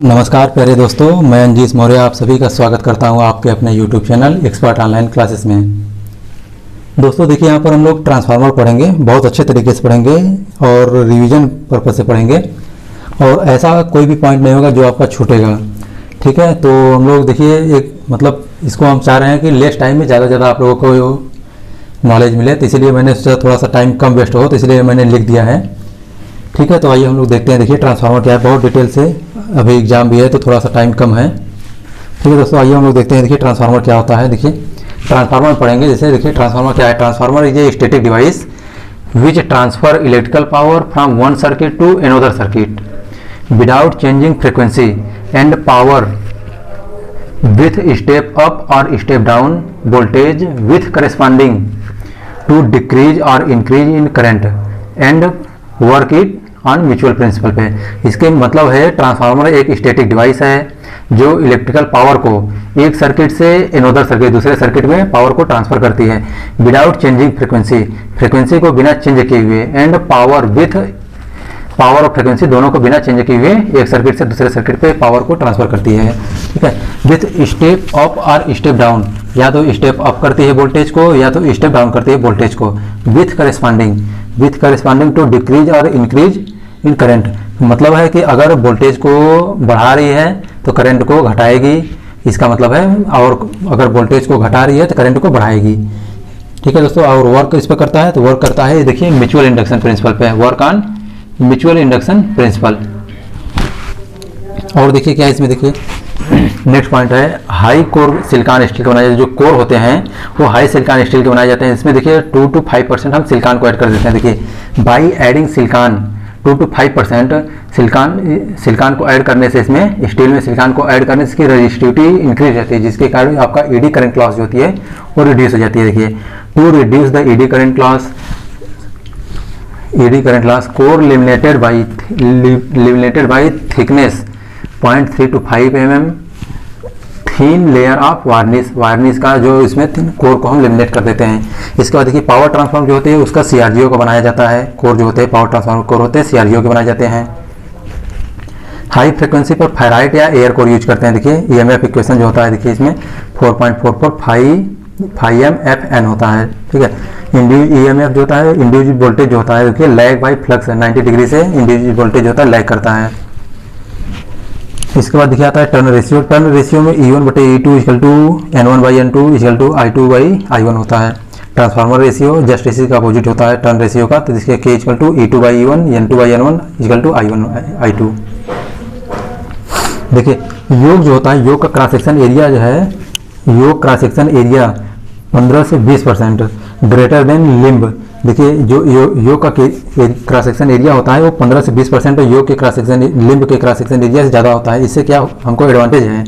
नमस्कार प्यारे दोस्तों, मैं अंजीश मौर्य आप सभी का स्वागत करता हूं आपके अपने YouTube channel expert online classes में। दोस्तों देखिए, यहाँ पर हम लोग ट्रांसफार्मर पढ़ेंगे, बहुत अच्छे तरीके से पढ़ेंगे और रिवीजन पर्पज से पढ़ेंगे और ऐसा कोई भी पॉइंट नहीं होगा जो आपका छूटेगा। ठीक है, तो हम लोग देखिए एक मतलब इसको हम चाह रहे हैं कि लेस टाइम में ज़्यादा से ज़्यादा आप लोगों को नॉलेज मिले, तो इसलिए मैंने सोचा थोड़ा सा टाइम कम वेस्ट हो, तो इसलिए मैंने लिख दिया है। ठीक है, तो आइए हम लोग देखते हैं। देखिए ट्रांसफार्मर क्या है, बहुत डिटेल से, अभी एग्जाम भी है तो थोड़ा सा टाइम कम है। ठीक है दोस्तों, आइए हम लोग देखते हैं। देखिए ट्रांसफार्मर क्या होता है। देखिए ट्रांसफार्मर पढ़ेंगे। जैसे देखिए ट्रांसफार्मर क्या है। Transformer is a static device which transfer electrical power from one circuit to another circuit without changing frequency and power with step up और step down voltage with corresponding to decrease और increase in current and work it on mutual principle पे। इसके मतलब है transformer एक static device है जो electrical power को एक सर्किट से अनदर सर्किट, दूसरे सर्किट में पावर को ट्रांसफर करती है विदाउट चेंजिंग फ्रीक्वेंसी को बिना चेंज किए हुए, एंड पावर विथ पावर और फ्रीक्वेंसी दोनों को बिना चेंज किए हुए एक सर्किट से दूसरे सर्किट पे पावर को ट्रांसफर करती है। ठीक है, विथ स्टेप अप और स्टेप डाउन, या तो स्टेप अप करती है वोल्टेज को या तो स्टेप डाउन करती है वोल्टेज को। विथ करस्पॉन्डिंग टू डिक्रीज और इंक्रीज इन करंट, मतलब है कि अगर वोल्टेज को बढ़ा रही है तो करंट को घटाएगी, इसका मतलब है, और अगर वोल्टेज को घटा रही है तो करंट को बढ़ाएगी। ठीक है दोस्तों, और वर्क इस पर करता है, तो वर्क करता है देखिए म्यूचुअल इंडक्शन प्रिंसिपल पे, work on mutual induction principal. और देखिए क्या है इसमें, देखिए नेक्स्ट पॉइंट है हाई कोर सिलिकॉन स्टील के बनाए जाते हैं। जो कोर होते हैं वो हाई सिलिकॉन स्टील के बनाए जाते हैं। इसमें देखिए 2 to 5% हम सिलिकॉन को ऐड कर देते हैं। देखिए by adding silicon 2 to 5% silicon को ऐड करने से, इसमें स्टील में सिलिकॉन को ऐड करने से इसकी रेजिस्टिविटी इंक्रीज रहती है, जिसके कारण आपका ईडी करंट लॉस जो होती है वो रिड्यूस हो जाती है। देखिए to reduce the eddy current loss core limited by thickness 0.3 to 5 mm thin layer of varnish का जो इसमें कोर को हम लेमिनेट कर देते हैं। इसके बाद देखिए पावर ट्रांसफार्मर जो होते हैं उसका सीआरजीओ का बनाया जाता है। कोर जो होते हैं पावर ट्रांसफार्मर कोर होते हैं सीआरजीओ के बनाए जाते हैं। हाई फ्रिक्वेंसी पर फेराइट या एयर कोर यूज करते हैं। देखिए ईएमएफ इक्वेशन जो होता है, देखिए इसमें 4.45 FN होता है। ठीक है, इंड्यूस ईएमएफ जो होता है, इंड्यूस वोल्टेज जो होता है, देखिए लैग बाई फ्लक्स 90 डिग्री से इंड्यूस वोल्टेज जो होता है लैग करता है। इसके बाद देखिए आता है टर्न रेशियो। टर्न रेशियो में E1/E2 N1/N2 I2/I1 होता है। ट्रांसफार्मर रेशियो जस्ट इसी का अपोजिट होता है टर्न रेशियो का, तो जिसके K E2/E1 N2/N1 I1/I2। देखिए योग जो होता है, योग का क्रॉस सेक्शन एरिया जो है, योग क्रॉस सेक्शन एरिया 15 से 20% ग्रेटर देन लिम्ब। देखिए जो योग का क्रॉस सेक्शन एरिया होता है वो 15 से 20% योग के क्रॉस सेक्शन लिम्ब के क्रॉस सेक्शन एरिया से ज़्यादा होता है। इससे क्या हमको एडवांटेज है,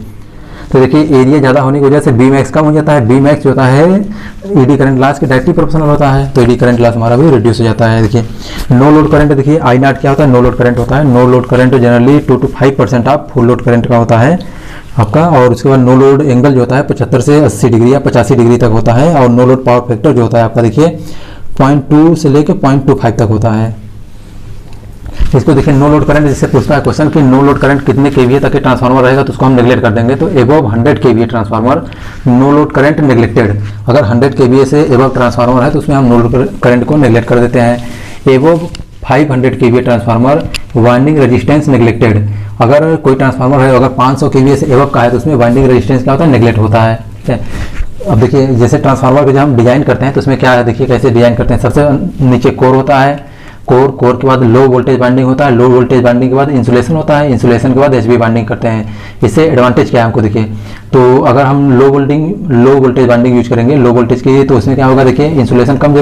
तो देखिए एरिया ज़्यादा होने की वजह से बी मैक्स कम हो जाता है। बी मैक्स जो होता है ईडी करंट लॉस के डायरेक्टली प्रोपोर्शनल होता है, तो ईडी करंट लॉस हमारा भी रिड्यूस हो जाता है। देखिए नो लोड करंट, देखिए आई नॉट क्या होता है, नो लोड करंट होता है। No load current generally 2 to 5% of full load current का होता है आपका। और उसके बाद नो लोड एंगल जो होता है 75 से 80 डिग्री या 85 डिग्री तक होता है। और नो लोड पावर फैक्टर जो होता है आपका देखिए 0.2 से लेकर 0.25 तक होता है। इसको देखिए नो लोड करंट, जिससे पूछता है क्वेश्चन कि नो लोड करंट कितने केवीए तक के ट्रांसफार्मर रहेगा, तो उसको हम नेगलेक्ट कर देंगे। तो above 100 KVA transformer no load current neglected. अगर 100 केवीए से एबव ट्रांसफार्मर है तो उसमें हम नो लोड करंट को नेगलेक्ट कर देते हैं। Above 500 KVA transformer winding resistance neglected. अगर कोई ट्रांसफार्मर है अगर 500 केवीए से एबव का है तो उसमें वाइंडिंग रेजिस्टेंस क्या होता है, नेगलेक्ट होता है। ठीक है, अब देखिए जैसे ट्रांसफार्मर को जब हम डिजाइन करते हैं तो उसमें क्या है, देखिए कैसे डिजाइन करते हैं। सबसे नीचे कोर होता है, कोर के बाद लो वोल्टेज बाइंडिंग होता है, लो वोल्टेज बाइंडिंग के बाद इंसुलेशन होता है, इंसुलेशन के बाद एचवी बाइंडिंग करते हैं। इससे एडवांटेज क्या है हमको, देखिए तो अगर हम लो वोल्टेज बाइंडिंग यूज करेंगे लो वोल्टेज की, तो उसमें क्या होगा, देखिए इंसुलेशन कम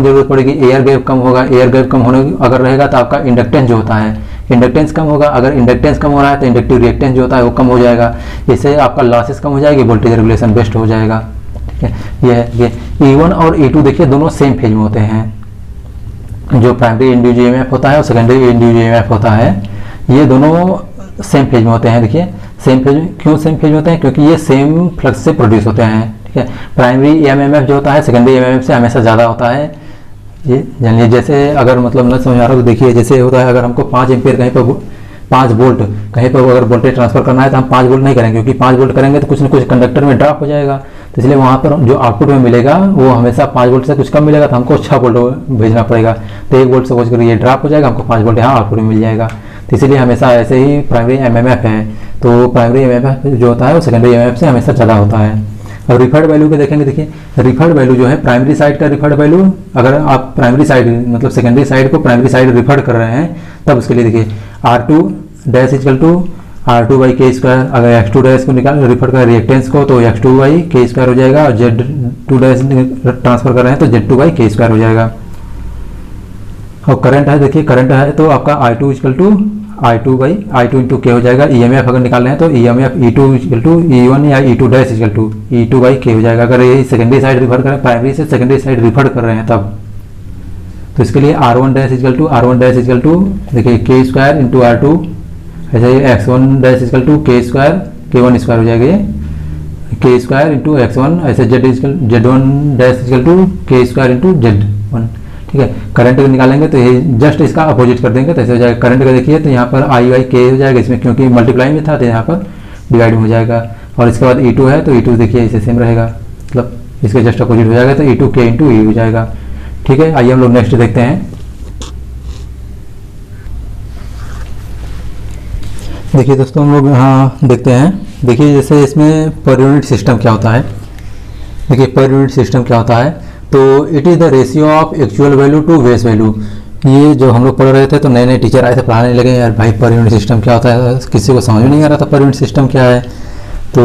जरूरत पड़ेगी, एयर गैप कम होगा। एयर गैप कम होने अगर रहेगा तो आपका इंडक्टेंस जो होता है, इंडक्टेंस कम होगा। अगर इंडक्टेंस कम हो रहा है तो इंडक्टिव रिएक्टेंस जो होता है वो कम हो जाएगा। इससे आपका लॉसेस कम हो जाएगी, वोल्टेज रेगुलेशन बेस्ट हो जाएगा। ठीक है, ये E1 और E2 देखिए दोनों सेम फेज में होते हैं। जो प्राइमरी इंड्यूस्ड ईएमएफ होता है और सेकेंडरी इंड्यूस्ड ईएमएफ होता है, ये दोनों सेम फेज में होते हैं। देखिए सेम फेज, क्यों सेम फेज में होते हैं, क्योंकि ये सेम फ्लक्स से प्रोड्यूस होते हैं। ठीक है, प्राइमरी एमएमएफ जो होता है सेकेंडरी एमएमएफ से हमेशा ज़्यादा होता है। ये जानिए, जैसे अगर मतलब मैं समझा रहा हूँ, देखिए जैसे होता है अगर हमको 5 एम्पियर कहीं पर 5 वोल्ट कहीं पर अगर वोल्टेज ट्रांसफर करना है तो हम 5 वोल्ट नहीं करेंगे, क्योंकि 5 वोल्ट करेंगे तो कुछ ना कुछ कंडक्टर में ड्रॉप हो जाएगा। तो इसलिए वहाँ पर जो आउटपुट में मिलेगा वो हमेशा 5 वोल्ट से कुछ कम मिलेगा, तो हमको 6 वोल्ट भेजना पड़ेगा। तो 1 वोल्ट सपोज करिए ये ड्रॉप हो जाएगा, हमको 5 वोल्ट यहाँ आउटपुट में मिल जाएगा। तो इसीलिए हमेशा ऐसे ही प्राइमरी एमएमएफ है, तो प्राइमरी एमएमएफ जो होता है वो सेकेंडरी एमएमएफ से हमेशा ज़्यादा होता है। और रिफर्ड वैल्यू के देखेंगे, देखिए रिफर्ड वैल्यू जो है प्राइमरी साइड का रिफर्ड वैल्यू, अगर आप प्राइमरी साइड मतलब सेकेंडरी साइड को प्राइमरी साइड रिफर्ड कर रहे हैं तब उसके लिए देखिए R2 dash equal to R2 by K square. अगर X2 डैश को निकाल रिफर कर रिएक्टेंस को तो X2 बाई के स्क्वायर हो जाएगा, और Z2 डैश ट्रांसफर कर रहे हैं तो Z2 बाई के स्क्वायर हो जाएगा। और करंट है, देखिए करंट है तो आपका I2 equal to I2 by I2 into के हो जाएगा। EMF अगर निकाल रहे हैं तो EMF E2 equal to E1 या E2 dash equal to E2 by के हो जाएगा। अगर ये सेकेंडरी साइड रिफर करें, प्राइमरी से सेकेंडरी साइड रिफर कर रहे हैं तब, तो इसके लिए R1 डैश इक्वल टू देखिए के स्क्वायर इंटू R2, ऐसे ही X1 डैश इक्वल टू के स्क्वायर K1 स्क्वायर हो जाएगा, ये के स्क्वायर इंटू X1, ऐसे Z1 डैश इक्वल टू के स्क्वायर इंटू Z1। ठीक है, करंट निकालेंगे तो ये जस्ट इसका अपोजिट कर देंगे तो ऐसे हो जाएगा। करंट का देखिए तो यहाँ पर I बाई के हो जाएगा, इसमें क्योंकि मल्टीप्लाई में था तो यहाँ पर डिवाइड हो जाएगा। और इसके बाद E2 है तो E2 देखिए इसे सेम रहेगा, मतलब इसके जस्ट अपोजिट हो जाएगा तो E2 के इंटू E हो जाएगा। ठीक है, आइए हम लोग नेक्स्ट देखते हैं। देखिए दोस्तों हम लोग यहाँ देखते हैं, देखिए जैसे इसमें पर यूनिट सिस्टम क्या होता है। देखिए पर यूनिट सिस्टम क्या होता है, तो it is the ratio of actual value to base value. ये जो हम लोग पढ़ रहे थे तो नए नए टीचर आए थे पढ़ाने लगे, यार भाई पर यूनिट सिस्टम क्या होता है, किसी को समझ में नहीं आ रहा था पर यूनिट सिस्टम क्या है। तो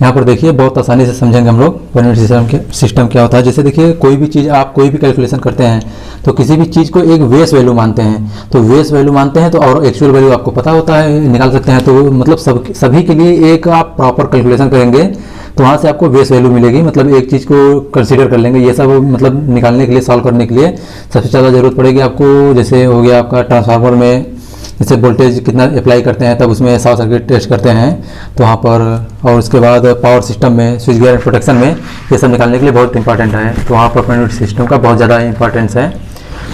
यहाँ पर देखिए बहुत आसानी से समझेंगे हम लोग पर यूनिट सिस्टम क्या होता है। जैसे देखिए कोई भी चीज़ आप कोई भी कैलकुलेशन करते हैं तो किसी भी चीज़ को एक बेस वैल्यू मानते हैं, तो बेस वैल्यू मानते हैं तो और एक्चुअल वैल्यू आपको पता होता है, निकाल सकते हैं। तो मतलब सभी के लिए एक आप प्रॉपर कैलकुलेशन करेंगे तो वहाँ से आपको बेस वैल्यू मिलेगी, मतलब एक चीज़ को कंसीडर कर लेंगे। ये सब मतलब निकालने के लिए, सॉल्व करने के लिए सबसे ज़्यादा ज़रूरत पड़ेगी आपको। जैसे हो गया आपका ट्रांसफार्मर में जैसे वोल्टेज कितना अप्लाई करते हैं तब उसमें शॉर्ट सर्किट टेस्ट करते हैं तो वहाँ पर, और उसके बाद पावर सिस्टम में स्विच गियर एंड प्रोटेक्शन में ये सब निकालने के लिए बहुत इंपॉर्टेंट है। तो वहाँ पर यूनिट सिस्टम का बहुत ज़्यादा इंपॉर्टेंस है।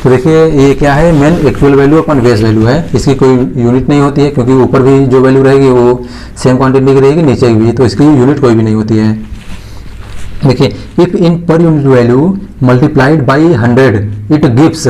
तो देखिए ये क्या है, main actual value upon base value है, इसकी कोई यूनिट नहीं होती है क्योंकि ऊपर भी जो वैल्यू रहेगी वो सेम क्वांटिटी की रहेगी, नीचे भी, तो इसकी यूनिट कोई भी नहीं होती है। देखिए if in per unit value multiplied by 100 it gives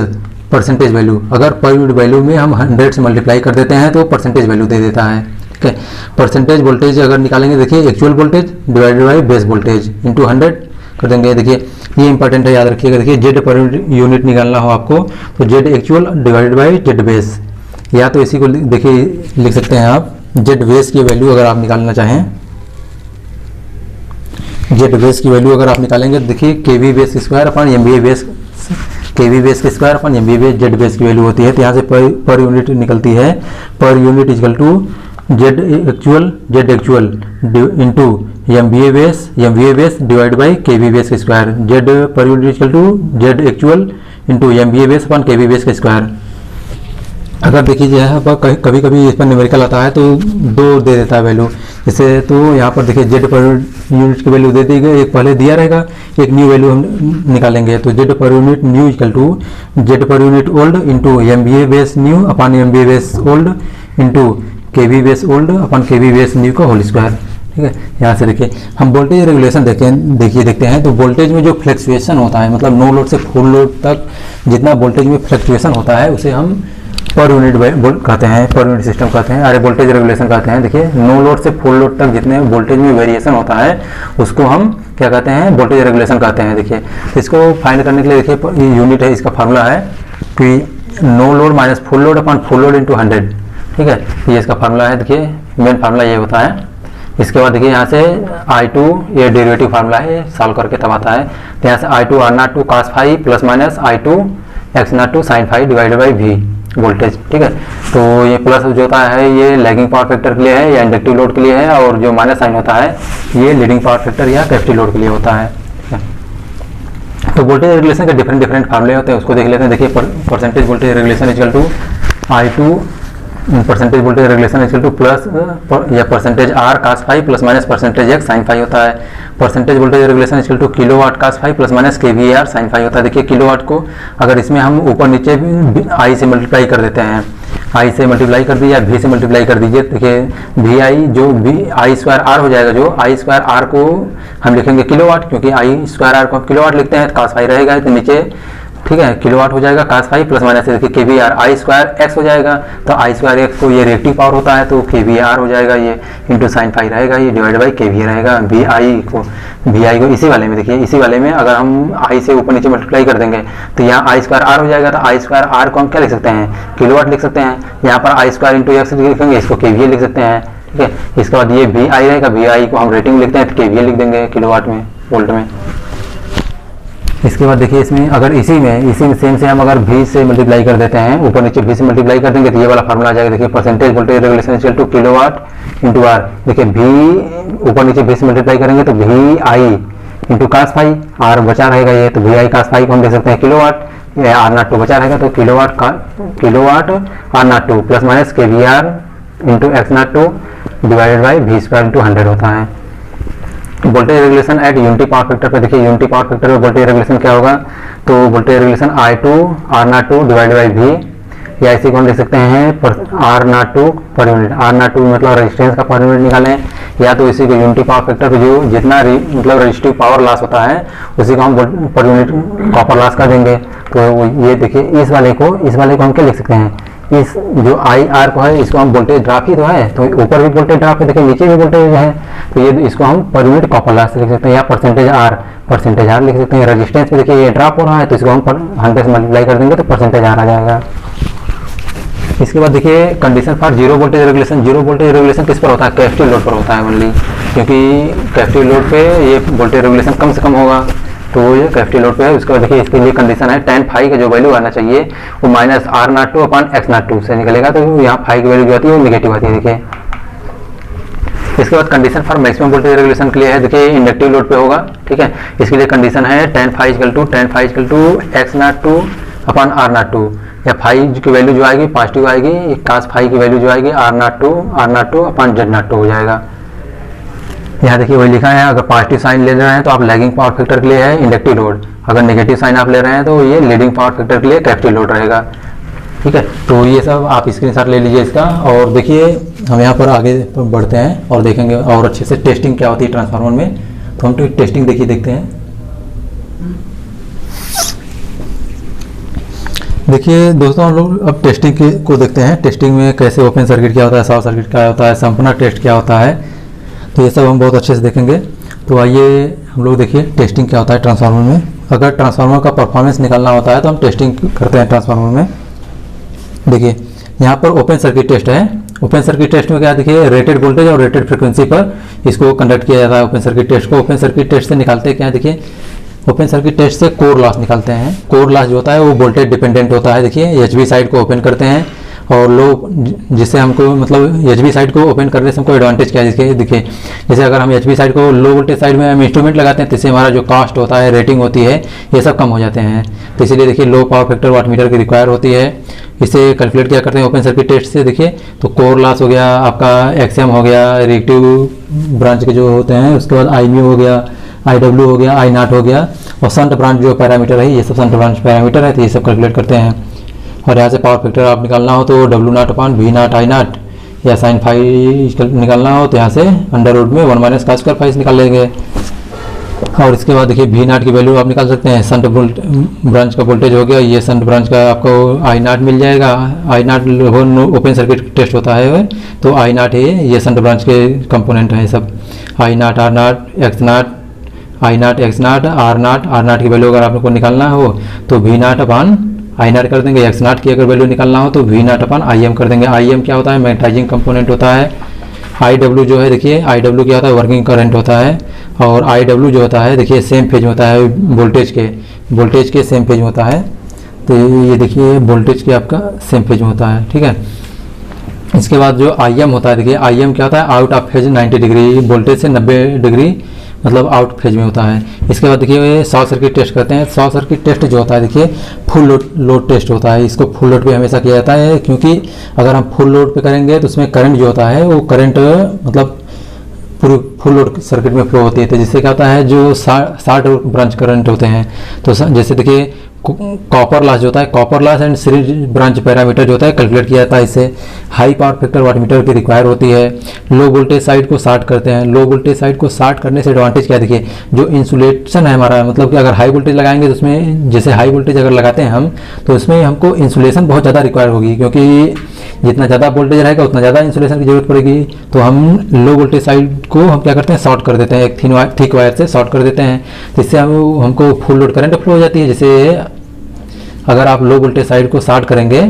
percentage value. अगर पर यूनिट वैल्यू में हम 100 से मल्टीप्लाई कर देते हैं तो परसेंटेज वैल्यू दे देता है। ठीक है, परसेंटेज वोल्टेज अगर निकालेंगे, देखिए actual voltage divided by base voltage into 100 कर देंगे। देखिए ये इंपॉर्टेंट है, याद रखिएगा। देखिए जेड पर यूनिट निकालना हो आपको तो Z actual divided by Z base, या तो इसी को देखिए लिख सकते हैं आप, जेड बेस की वैल्यू अगर आप निकालना चाहें, जेड बेस की वैल्यू अगर आप निकालेंगे तो देखिए के V base square upon M B base, K V base के square upon M B base Z base की वैल्यू होती है। तो यहाँ से पर यूनिट निकलती है, per unit equal to Z actual into M B A base divide by K V base के square. Z per unit equal to Z actual into M B A base upon K V base के square. अगर देखिए यहाँ पर कभी कभी इस पर न्यूमेरिकल आता है तो 2 दे देता है वैल्यू, जैसे तो यहाँ पर देखिए जेड पर यूनिट की वैल्यू दे दी गई, एक पहले दिया रहेगा, एक न्यू वैल्यू हम निकालेंगे। तो Z per unit new equal to Z per unit old into M B A base new upon M B A base old into K V base old upon K V base new का whole square. ठीक है, यहाँ से देखिए हम voltage regulation देखते हैं तो वोल्टेज में जो फ्लक्चुएशन होता है, मतलब नो लोड से फुल लोड तक जितना वोल्टेज में फ्लक्चुएशन होता है उसे हम पर यूनिट कहते हैं, पर यूनिट सिस्टम कहते हैं, अरे वोल्टेज रेगुलेशन कहते हैं। देखिए नो लोड से फुल लोड तक जितने वोल्टेज में वेरिएशन होता है उसको हम क्या कहते हैं, वोल्टेज रेगुलेशन कहते हैं। देखिए इसको फाइंड करने के लिए देखिए यूनिट है, इसका फार्मूला है कि no load minus full load upon full load into 100। ठीक है, ये इसका फार्मूला है। देखिए मेन फार्मूला ये होता है। इसके बाद देखिए यहाँ से I2 ये डेरिवेटिव फार्मूला है, सॉल्व करके तब आता है। तो यहाँ से I2 R02 cos phi plus minus I2 X02 sin phi divided by V voltage. ठीक है, तो ये प्लस जो होता है ये लैगिंग पावर फैक्टर के लिए है या इंडक्टिव लोड के लिए है, और जो माइनस साइन होता है ये लीडिंग पावर फैक्टर या कैपेसिटिव लोड के लिए होता है। ठीक है, तो वोल्टेज रेगुलेशन के डिफरेंट फार्मूले होते हैं, उसको देख लेते हैं। देखिए percentage voltage regulation equal to I2 percentage voltage regulation equal to plus या percentage R cos phi plus minus percentage X sin phi होता है। Percentage voltage regulation equal to kilowatt cos phi plus minus kVAR sin phi होता है। देखिए kilowatt को अगर इसमें हम ऊपर नीचे I से मल्टीप्लाई कर देते हैं आई से मल्टीप्लाई कर दीजिए या वी से मल्टीप्लाई कर दीजिए। देखिए वी आई जो वी आई स्क्वायर आर हो जाएगा, जो आई स्क्वायर आर को हम लिखेंगे किलोवाट, क्योंकि आई स्क्वायर आर को किलोवाट लिखते हैं, कास फाई रहेगा तो नीचे, ठीक है, किलोवाट हो जाएगा कास फाई प्लस माइनस देखिए के V R I square X हो जाएगा, तो आई स्क्वायर एक्स को ये रिएक्टिव पावर होता है तो के वी आर हो जाएगा, ये इंटू साइन फाई रहेगा, ये डिवाइड बाई के वी रहेगा। वी आई को इसी वाले में देखिए, इसी वाले में अगर हम आई से ऊपर नीचे मल्टीप्लाई कर देंगे तो यहाँ आई स्क्वायर आर हो जाएगा, तो आई स्क्वायर आर को हम क्या लिख सकते हैं, किलोवाट लिख सकते हैं। यहाँ पर आई स्क्वायर इंटू एक्स लिखेंगे, इसको के वी लिख सकते हैं, ठीक है। इसके बाद ये वी आई रहेगा, वी आई को हम रेटिंग लिखते हैं तो के वी लिख देंगे किलोवाट में, वोल्ट में। इसके बाद देखिए इसमें अगर इसी में सेम से हम अगर v से मल्टीप्लाई कर देते हैं, ऊपर नीचे v से मल्टीप्लाई कर देंगे तो ये वाला फार्मूला आ जाएगा। देखिए percentage voltage regulation equal to kilowatt into R. देखिए v ऊपर नीचे v से मल्टीप्लाई करेंगे तो V I into cos phi, R बचा रहेगा ये, तो वी आई कास फाई को हम देख सकते हैं किलोवाट, आर नॉट टू बचा रहेगा तो kilowatt R not two plus minus K V R into X not two divided by V square into 100 होता है। Voltage regulation at unity power factor पे, देखिए यूनिटी पावर फैक्टर पे voltage regulation क्या होगा, तो voltage regulation I two R not two divide by V, या इसी को हम लिख सकते हैं आर नॉट टू पर यूनिट। आर नॉट टू मतलब रेजिस्टेंस का पर यूनिट निकालें, या तो इसी को यूनिटी पावर फैक्टर पे जो जितना मतलब रजिस्टिव पावर लॉस होता है उसी को हम पर यूनिट कॉपर लॉस कर देंगे। तो ये देखिए इस वाले को हम क्या लिख सकते हैं, इस जो आई आर को है इसको हम वोल्टेज ड्रॉप ही तो है, तो ऊपर भी वोल्टेज ड्रॉप है, देखिए नीचे भी वोल्टेज है, तो ये इसको हम पर यूनिट कॉपर लॉस लिख सकते हैं, या परसेंटेज आर लिख सकते हैं। रेजिस्टेंस पे देखिए ये ड्रॉप हो रहा है तो इसको हम 100 से मल्टीप्लाई कर देंगे तो परसेंटेज आर आ जाएगा। इसके बाद देखिए condition for zero voltage regulation. Zero voltage regulation किस पर होता है, कैपेसिटिव लोड पर होता है ओनली, क्योंकि कैपेसिटिव लोड पे ये वोल्टेज रेगुलेशन कम से कम होगा, तो ये कैपेसिटिव लोड पे है। उसके बाद देखिए इसके लिए कंडीशन है tan फाई का जो वैल्यू आना चाहिए वो minus R not two upon X not two से निकलेगा, तो यहाँ फाई की वैल्यू जो आती है वो नेगेटिव आती है। देखिए इसके बाद condition for maximum voltage regulation के लिए है, देखिए इंडक्टिव लोड पे होगा, ठीक है। इसके लिए कंडीशन है tan phi equal to X not two upon R not two, या फाई की वैल्यू जो आएगी पॉजिटिव आएगी, कास फाई की वैल्यू जो आएगी R not two upon Z not two हो जाएगा। यहाँ देखिए वही लिखा है, अगर पॉजिटिव साइन ले रहे हैं तो आप लैगिंग पावर फैक्टर के लिए है इंडक्टिव लोड, अगर नेगेटिव साइन आप ले रहे हैं तो ये लीडिंग पावर फैक्टर के लिए कैपेसिटिव लोड रहेगा, ठीक है। तो ये सब आप स्क्रीनशॉट ले लीजिए इसका, और देखिए हम यहाँ पर आगे बढ़ते हैं और देखेंगे और अच्छे से टेस्टिंग क्या होती है ट्रांसफार्मर में। तो हम तो टेस्टिंग देखते हैं। देखिए दोस्तों हम लोग अब टेस्टिंग को देखते हैं। टेस्टिंग में कैसे ओपन सर्किट क्या होता है, शॉर्ट सर्किट क्या होता है, संपूर्ण टेस्ट क्या होता है, तो ये सब हम बहुत अच्छे से देखेंगे। तो आइए हम लोग देखिए टेस्टिंग क्या होता है ट्रांसफार्मर में। अगर ट्रांसफार्मर का परफॉर्मेंस निकालना होता है तो हम टेस्टिंग करते हैं ट्रांसफार्मर में। देखिए यहाँ पर ओपन सर्किट टेस्ट है। ओपन सर्किट टेस्ट में क्या देखिए रेटेड वोल्टेज और रेटेड फ्रीक्वेंसी पर इसको कंडक्ट किया जाता है ओपन सर्किट टेस्ट को। ओपन सर्किट टेस्ट से निकालते हैं क्या, देखिए ओपन सर्किट टेस्ट से कोर लॉस निकालते हैं। कोर लॉस जो होता है वो वोल्टेज डिपेंडेंट होता है। देखिए एचवी साइड को ओपन करते हैं और लो, जिससे हमको मतलब एचवी साइड को ओपन करने से हमको एडवांटेज क्या है, देखिए जैसे अगर हम एचवी साइड को लो वोल्टेज साइड में हम इंस्ट्रूमेंट लगाते हैं तो इससे हमारा जो कॉस्ट होता है, रेटिंग होती है, ये सब कम हो जाते हैं। तो इसीलिए देखिए लो पावर फैक्टर वाटमीटर की रिक्वायर होती है। इसे कैलकुलेट क्या करते हैं ओपन सर्किट टेस्ट से, देखिए तो कोर लॉस हो गया आपका, एक्सएम हो गया, रिएक्टिव ब्रांच के जो होते हैं, उसके बाद आई म्यू हो गया, आई डब्ल्यू हो गया, आई नॉट हो गया, और संट ब्रांच जो पैरामीटर है, ये सब संट ब्रांच पैरामीटर है, तो ये सब कैलकुलेट करते हैं। और यहाँ से पावर फैक्टर आप निकालना हो तो W not upon V not I not, या साइन फाई निकालना हो तो यहाँ से अंडर रूट में 1 माइनस का स्क्वायर फाई निकाल लेंगे। और इसके बाद देखिए वी नॉट की वैल्यू आप निकाल सकते हैं। संट ब्रांच का वोल्टेज हो गया, ये संट ब्रांच का आपको आई नॉट मिल जाएगा। आई नॉट ओपन सर्किट टेस्ट होता है तो आई नॉट है, ये संट ब्रांच के कंपोनेंट हैं सब। I naught, R naught, X naught, I naught, X naught, R naught की वैल्यू अगर आपको निकालना हो तो V not upon I naught कर देंगे। एक्स नॉट की अगर वैल्यू निकालना हो तो V not upon I M कर देंगे। आई एम क्या होता है, मैग्नेटाइजिंग कंपोनेंट होता है। आई डब्ल्यू जो है देखिए, आई डब्ल्यू क्या होता है, वर्किंग करंट होता है। और आई डब्ल्यू जो होता है देखिए सेम फेज होता है वोल्टेज के सेम फेज होता है। तो ये देखिए वोल्टेज के आपका सेम फेज होता है, ठीक है। इसके बाद जो आई एम होता है, देखिए आई एम क्या होता है, out of phase 90 degree, voltage से 90 डिग्री मतलब आउट फेज में होता है। इसके बाद देखिए शॉर्ट सर्किट टेस्ट करते हैं। शॉर्ट सर्किट टेस्ट जो होता है देखिए फुल लोड टेस्ट होता है। इसको फुल लोड पे हमेशा किया जाता है, क्योंकि अगर हम फुल लोड पे करेंगे तो उसमें करंट जो होता है वो करंट मतलब पूरी फुल लोड सर्किट में फ्लो होती है। तो जिससे क्या होता है जो 60 ब्रांच करंट होते हैं, तो जैसे देखिए कॉपर लॉस जो होता है, copper loss and series branch parameter जो होता है कैलकुलेट किया जाता है। इससे हाई पावर फैक्टर वाटमीटर की रिक्वायर होती है। लो वोल्टेज साइड को शार्ट करते हैं। लो वोल्टेज साइड को शार्ट करने से एडवांटेज क्या है, देखिए जो इंसुलेशन है हमारा, मतलब कि अगर हाई वोल्टेज लगाएंगे तो उसमें, जैसे हाई वोल्टेज अगर लगाते हैं हम, तो उसमें हमको इंसुलेशन बहुत ज़्यादा रिक्वायर होगी, क्योंकि जितना ज़्यादा वोल्टेज रहेगा उतना ज़्यादा इंसुलेशन की जरूरत पड़ेगी। तो हम लो वोल्टेज साइड को हम क्या करते हैं, शॉर्ट कर देते हैं, एक थिक वायर से शॉर्ट कर देते हैं, जिससे हमको फुल लोड करंट फ्लो हो जाती है। जैसे अगर आप लो वोल्टेज साइड को शॉर्ट करेंगे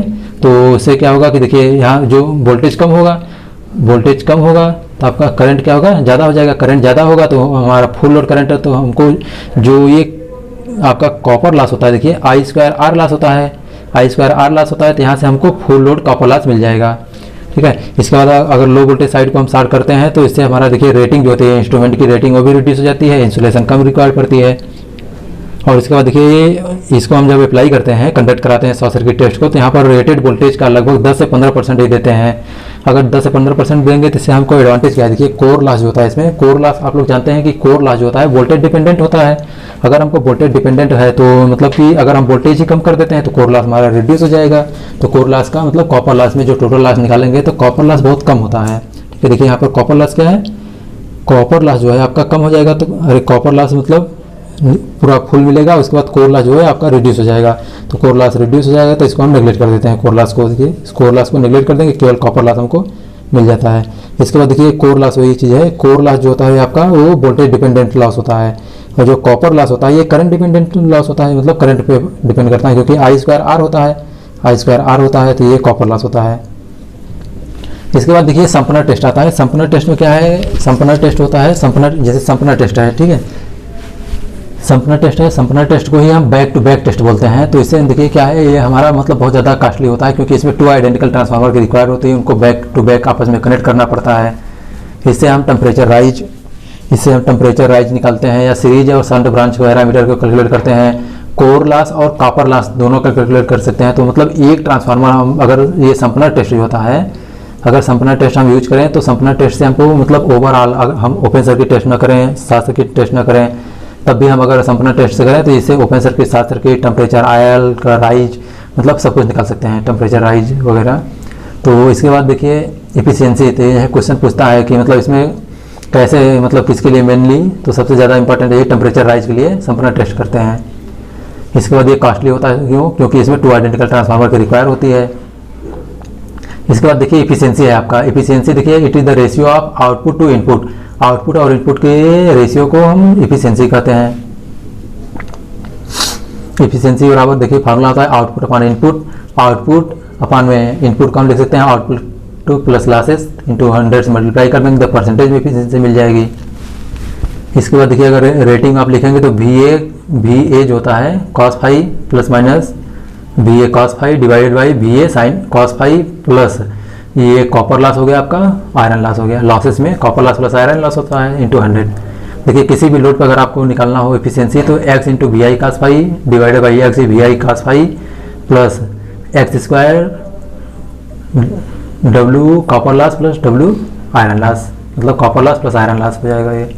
तो उससे क्या होगा कि देखिए यहाँ जो वोल्टेज कम होगा, वोल्टेज कम होगा तो आपका करंट क्या होगा, ज़्यादा हो जाएगा। करंट ज़्यादा होगा तो हमारा फुल लोड करंट है, तो हमको जो ये आपका कॉपर लॉस होता है, देखिए I2R लॉस होता है, I2R लॉस होता है, तो यहाँ से हमको फुल लोड कॉपर लॉस मिल जाएगा। ठीक है। इसके बाद अगर लो वोल्टेज साइड को हम शॉर्ट करते हैं तो इससे हमारा देखिए रेटिंग जो होती है इंस्ट्रूमेंट की रेटिंग वो भी रिड्यूस हो जाती है, इंसुलेशन कम रिक्वायर पड़ती है। और इसके बाद देखिए इसको हम जब अप्लाई करते हैं, कंडक्ट कराते हैं शॉर्ट सर्किट टेस्ट को, तो यहाँ पर रेटेड वोल्टेज का लगभग 10 से 15% ही देते हैं। अगर 10 से 15% देंगे तो इससे हमको एडवांटेज क्या है, देखिए कोर लॉस जो होता है, इसमें कोर लॉस आप लोग जानते हैं कि कोर लॉस जो होता है वोल्टेज डिपेंडेंट होता है। अगर हमको वोल्टेज डिपेंडेंट है तो मतलब कि अगर हम वोल्टेज ही कम कर देते हैं तो कोर लॉस हमारा रिड्यूस हो जाएगा। तो कोर लॉस का मतलब कॉपर लॉस में जो टोटल लॉस निकालेंगे तो कॉपर लॉस बहुत कम होता है। ठीक है। देखिए यहाँ पर कॉपर लॉस क्या है, कॉपर लॉस जो है आपका कम हो जाएगा। तो अरे कॉपर लॉस मतलब पूरा फुल मिलेगा, उसके बाद कोर लॉस जो है आपका रिड्यूस हो जाएगा। तो कोर लॉस रिड्यूस हो जाएगा तो इसको हम नेगलेक्ट कर देते हैं, कोर लॉस को। देखिए कोर लॉस को नेगलेक्ट कर देंगे, केवल कॉपर लॉस हमको मिल जाता है। इसके बाद देखिए कोर लॉस वही चीज़ है, कोर लॉस जो होता है आपका वो वोल्टेज डिपेंडेंट लॉस होता है, और जो कॉपर लॉस होता है ये करंट डिपेंडेंट लॉस होता है, मतलब करंट पे डिपेंड करता है, क्योंकि I2R होता है, I2R होता है, तो ये कॉपर लॉस होता है। इसके बाद देखिए संपनर टेस्ट आता है। संपनर टेस्ट में क्या है, संपनर टेस्ट होता है, संपनर जैसे संपनर टेस्ट है, ठीक है, संपनर टेस्ट है, संपनर टेस्ट को ही हम बैक टू बैक टेस्ट बोलते हैं। तो इससे देखिए क्या है, ये हमारा मतलब बहुत ज़्यादा कॉस्टली होता है, क्योंकि इसमें 2 आइडेंटिकल ट्रांसफार्मर की रिक्वायर होती है, उनको बैक टू बैक आपस में कनेक्ट करना पड़ता है। इससे हम टेम्परेचर राइज निकालते हैं, या सीरीज और शंट ब्रांच पैरामीटर को कैलकुलेट करते हैं। कोर लॉस और कॉपर लॉस दोनों का कैलकुलेट कर सकते हैं। तो मतलब एक ट्रांसफार्मर हम अगर ये संपनर टेस्ट होता है, अगर संपनर टेस्ट हम यूज करें तो संपनर टेस्ट से हमको मतलब ओवरऑल हम ओपन सर्किट टेस्ट ना करें, शॉर्ट सर्किट टेस्ट ना करें, तब भी हम अगर संपनर टेस्ट से करें तो इससे open circuit, short circuit, temperature oil का राइज, मतलब सब कुछ निकाल सकते हैं, टेम्परेचर राइज वगैरह। तो इसके बाद देखिए एफिशिएंसी, तो यह क्वेश्चन पूछता है कि मतलब इसमें कैसे, मतलब किसके लिए मेनली, तो सबसे ज़्यादा इंपॉर्टेंट है टेम्परेचर राइज के लिए संपनर टेस्ट करते हैं। इसके बाद ये कॉस्टली होता है, क्यों, क्योंकि इसमें 2 आइडेंटिकल ट्रांसफार्मर की रिक्वायर होती है। इसके बाद देखिए एफिशिएंसी है आपका। एफिशिएंसी देखिए it is the ratio of output to input, output और इनपुट के रेशियो को हम एफिशिएंसी कहते हैं। एफिशिएंसी बराबर देखिए फार्मूला होता है आउटपुट अपान इनपुट, आउटपुट अपान में इनपुट को हम लिख सकते हैं output two plus losses into 100 से मल्टीप्लाई कर देंगे तो परसेंटेज में एफिशिएंसी मिल जाएगी। इसके बाद देखिए अगर रेटिंग आप लिखेंगे तो VA जो होता है cos phi plus minus VA cos phi divided by VA sine cos phi plus ये कॉपर लॉस हो गया, आपका आयरन लॉस हो गया। लॉसेस में copper loss plus iron loss होता है इंटू 100। देखिए किसी भी लोड पर अगर आपको निकालना हो एफिशिएंसी तो x into VI cos phi divided by x VI cos phi plus x square W copper loss plus W iron loss, मतलब copper loss plus iron loss हो जाएगा ये।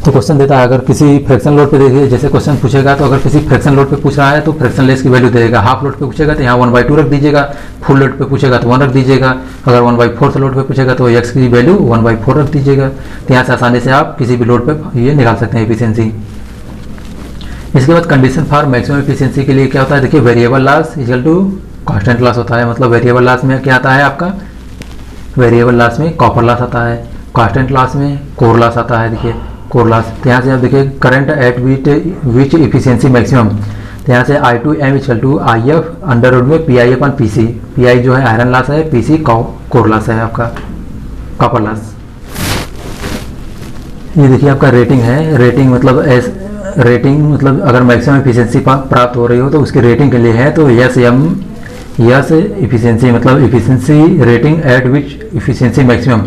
तो क्वेश्चन देता है अगर किसी फ्रैक्शन लोड पे देखिए, जैसे क्वेश्चन पूछेगा तो अगर किसी फ्रैक्शन लोड पे पूछ रहा है तो फ्रैक्शन लेस की वैल्यू देगा। हाफ लोड पे पूछेगा तो यहाँ 1/2 रख दीजिएगा, फुल लोड पे पूछेगा तो 1 रख दीजिएगा, अगर 1/4 लोड पे पूछेगा तो x की वैल्यू 1/4 रख दीजिएगा। तो यहाँ से आसानी से आप किसी भी लोड पे ये निकाल सकते हैं एफिशिएंसी। इसके बाद कंडीशन फॉर मैक्सिमम एफिशिएंसी के लिए क्या होता है, देखिए variable loss equal to constant loss होता है। मतलब वेरिएबल लॉस में क्या आता है आपका, वेरिएबल लॉस में कॉपर लॉस आता है, कांस्टेंट लॉस में कोर लॉस आता है। देखिए कोर लॉस, तो यहाँ से आप देखिए current at which efficiency maximum, तो यहाँ से I2M equal to IF under root में PI अपन PC, PI जो है आयरन लॉस है, PC कोर लॉस है आपका कॉपर लॉस। ये देखिए आपका रेटिंग है, रेटिंग मतलब रेटिंग मतलब अगर मैक्सिमम एफिशिएंसी प्राप्त हो रही हो तो उसकी रेटिंग के लिए है, तो यस एफिशिएंसी मतलब efficiency rating at which efficiency maximum,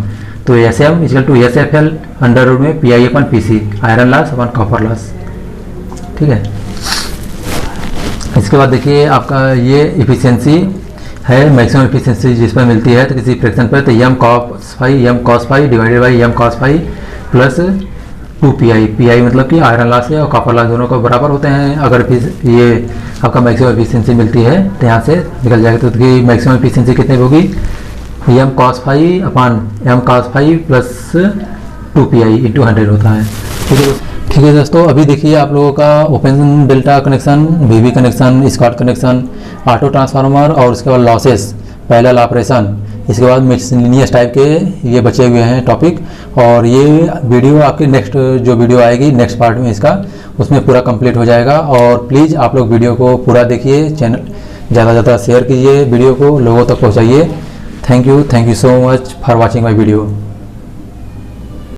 तो SM equal to SFL under root में PI upon PC iron loss upon copper loss. ठीक है। इसके बाद देखिए आपका ये एफिशिएंसी है मैक्सिमम एफिशिएंसी जिस पर मिलती है तो किसी फ्रैक्शन पर, तो M cos phi divided by M cos phi plus 2 PI मतलब कि आयरन लॉस और कॉपर लॉस दोनों को बराबर होते हैं। अगर ये आपका मैक्सिमम एफिशिएंसी मिलती है तो यहाँ से निकल जाएगा। तो मैक्सिमम एफिशिएंसी कितनी होगी, m cos phi upon m cos phi plus 2 PI into 100 होता है। ठीक है दोस्तों, अभी देखिए आप लोगों का open delta connection, VV connection, Scott connection, auto transformer और उसके बाद लॉसेस, पैरेलल ऑपरेशन, इसके बाद मिसलिनियस टाइप के ये बचे हुए हैं टॉपिक। और ये वीडियो आपकी नेक्स्ट जो वीडियो आएगी नेक्स्ट पार्ट में इसका, उसमें पूरा कंप्लीट हो जाएगा। और प्लीज़ आप लोग वीडियो को पूरा देखिए, चैनल ज़्यादा से ज़्यादा शेयर कीजिए, वीडियो को लोगों तक पहुँचाइए। Thank you so much for watching my video.